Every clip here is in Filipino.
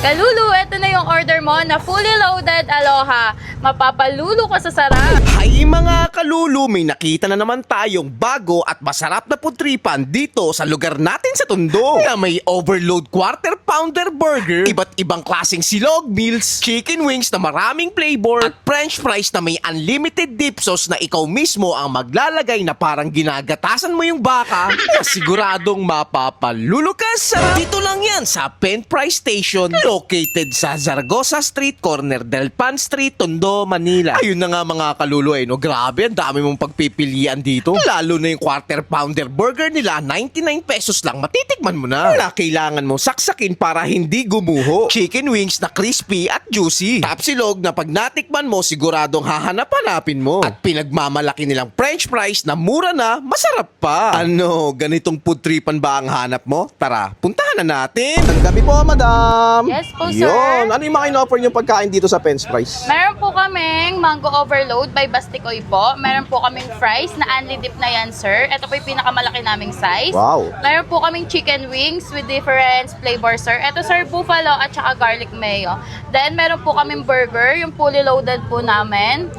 Kalulu, ito na yung order mo na fully loaded aloha. Mapapalulo ka sa sarap. Hay mga kalulu, may nakita na naman tayong bago at masarap na putripan dito sa lugar natin sa Tondo. Na may overload quarter pounder burger, iba't ibang klaseng silog meals, chicken wings na maraming flavor, at french fries na may unlimited dip sauce na ikaw mismo ang maglalagay na parang ginagatasan mo yung baka na siguradong mapapalulo ka sa sarap. Dito lang yan sa Pen Price Station, located sa Zaragoza Street, corner del Pan Street, Tondo, Manila. Ayun na nga mga kalulu no, grabe, ang dami mong pagpipilian dito. Lalo na yung quarter pounder burger nila, 99 pesos lang, matitikman mo na. Wala kailangan mo saksakin para hindi gumuho. Chicken wings na crispy at juicy. Tapsilog na pag natikman mo, siguradong hahanap-hanapin mo. At pinagmamalaki nilang french fries na mura na, masarap pa. Ano, ganitong food tripan ba ang hanap mo? Tara, puntahan na natin. Ang gabi po, madam. Yes po, sir. Yun. Ano yung mga in-offer niyong pagkain dito sa French fries? Meron po kaming mango overload by Bastikoy po. Meron po kaming fries na unli dip na yan, sir. Ito po yung pinakamalaki naming size. Wow. Meron po kaming chicken wings with different flavor, sir. Ito, sir, buffalo at saka garlic mayo. Then, meron po kaming burger, yung fully loaded po namin.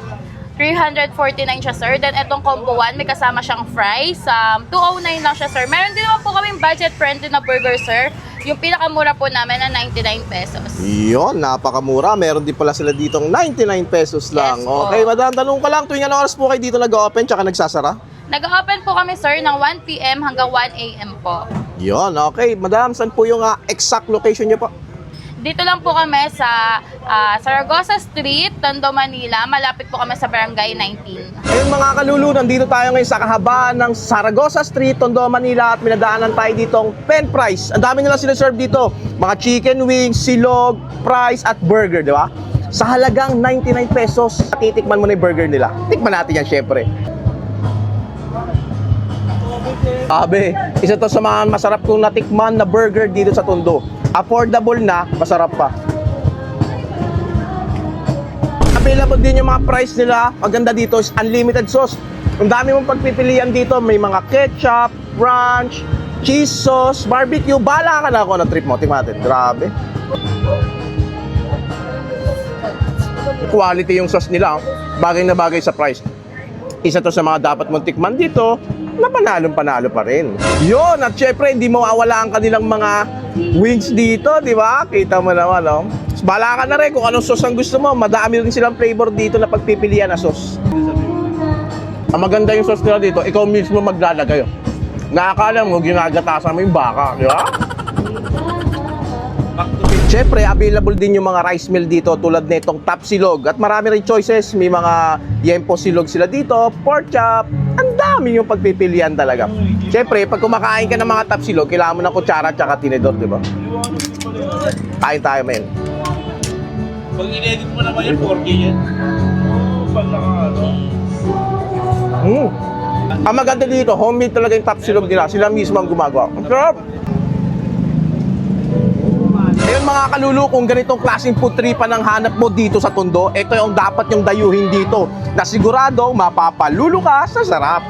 349 siya, sir. Then, itong combo 1, may kasama siyang fries. 209 lang siya, sir. Meron din naman po kaming budget-friendly na burger, sir. Yung pinakamura po namin na 99 pesos. Yun, napakamura. Meron din pala sila ditong 99 pesos lang. Yes po. Okay, madam, tanong ka lang, tuwing anong oras po kayo dito nag-open tsaka nagsasara? Nag-open po kami, sir, ng 1 p.m. hanggang 1 a.m. po. Yun, okay. Madam, saan po yung exact location niyo po? Dito lang po kami sa Zaragoza Street, Tondo, Manila. Malapit po kami sa Barangay 19. Ayun mga kalulu, nandito tayo ngayon sa kahabaan ng Zaragoza Street, Tondo, Manila at minadaanan tayo ditong Pen Price. Ang dami nila sinaserve dito. Mga chicken wings, silog, fries at burger, di ba? Sa halagang 99 pesos, titikman mo na yung burger nila. Tikman natin yan syempre. Abe, isa to sa mga masarap kong natikman na burger dito sa Tondo. Affordable na, masarap pa. Available din yung mga price nila. Maganda dito is unlimited sauce. Ang dami mong pagpipilian dito. May mga ketchup, ranch, cheese sauce, barbecue. Bahala ka na ako ng trip mo. Tingnan natin. Grabe. Quality yung sauce nila. Bagay na bagay sa price. Isa to sa mga dapat mong tikman dito na panalong-panalo pa rin. Yun, at syempre, hindi mawawala ang kanilang mga wings dito, di ba? Kita mo naman, no? Bala ka na rin kung anong sauce ang gusto mo. Madami rin silang flavor dito na pagpipilian na sauce. Ang maganda yung sauce nila dito, ikaw mismo maglalagay. Nakakala mo, ginagatasan mo yung baka, di ba? Siyempre, available din yung mga rice meal dito tulad nitong Tapsilog. At marami rin choices. May mga yempo silog sila dito, pork chop. Ang dami yung pagpipilian talaga. Siyempre, pag kumakain ka ng mga Tapsilog, kailangan mo ng kutsara at saka tinidor, di ba? Kain tayo, men. Pag in-edit mo naman yan, 4K yan. Pag naka-ano. Ang maganda dito, homemade talaga yung Tapsilog nila. Sila mismo ang gumagawa. Ang sarap! Ayun mga kalulu, kung ganitong klaseng food tripan ang hanap mo dito sa Tondo, ito yung dapat yung dayuhin dito na sigurado mapapalulo ka sa sarap.